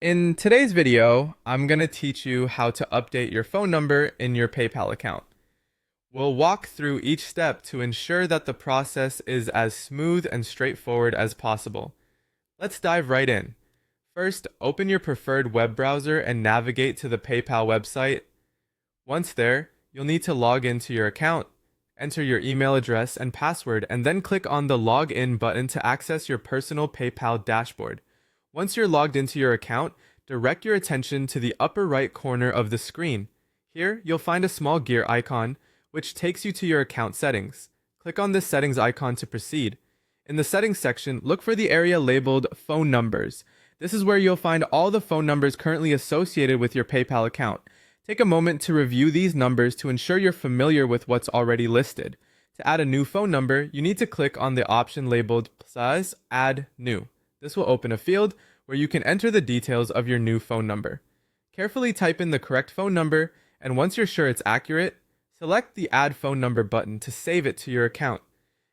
In today's video, I'm going to teach you how to update your phone number in your PayPal account. We'll walk through each step to ensure that the process is as smooth and straightforward as possible. Let's dive right in. First, open your preferred web browser and navigate to the PayPal website. Once there, you'll need to log into your account, enter your email address and password, and then click on the Login button to access your personal PayPal dashboard. Once you're logged into your account, direct your attention to the upper right corner of the screen. Here, you'll find a small gear icon, which takes you to your account settings. Click on this settings icon to proceed. In the settings section, look for the area labeled Phone Numbers. This is where you'll find all the phone numbers currently associated with your PayPal account. Take a moment to review these numbers to ensure you're familiar with what's already listed. To add a new phone number, you need to click on the option labeled Add New. This will open a field where you can enter the details of your new phone number. Carefully type in the correct phone number, and once you're sure it's accurate, select the Add Phone Number button to save it to your account.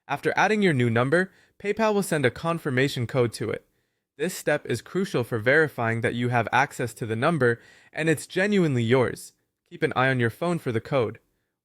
After adding your new number, PayPal will send a confirmation code to it. This step is crucial for verifying that you have access to the number and it's genuinely yours. Keep an eye on your phone for the code.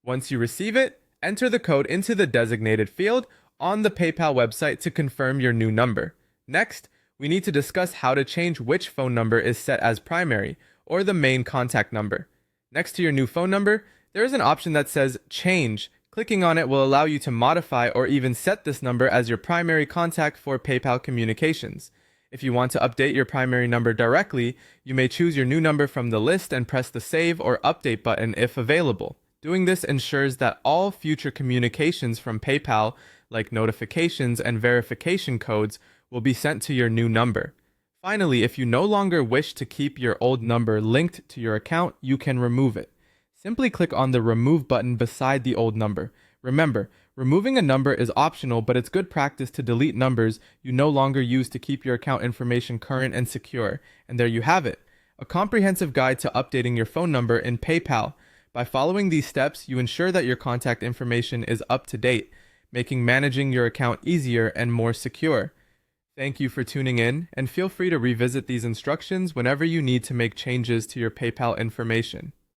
Once you receive it, enter the code into the designated field on the PayPal website to confirm your new number. Next, we need to discuss how to change which phone number is set as primary, or the main contact number. Next to your new phone number, there is an option that says Change. Clicking on it will allow you to modify or even set this number as your primary contact for PayPal communications. If you want to update your primary number directly, you may choose your new number from the list and press the Save or Update button if available. Doing this ensures that all future communications from PayPal, like notifications and verification codes, will be sent to your new number. Finally, if you no longer wish to keep your old number linked to your account, you can remove it. Simply click on the Remove button beside the old number. Remember, removing a number is optional, but it's good practice to delete numbers you no longer use to keep your account information current and secure. And there you have it, a comprehensive guide to updating your phone number in PayPal. By following these steps, you ensure that your contact information is up to date, making managing your account easier and more secure. Thank you for tuning in, and feel free to revisit these instructions whenever you need to make changes to your PayPal information.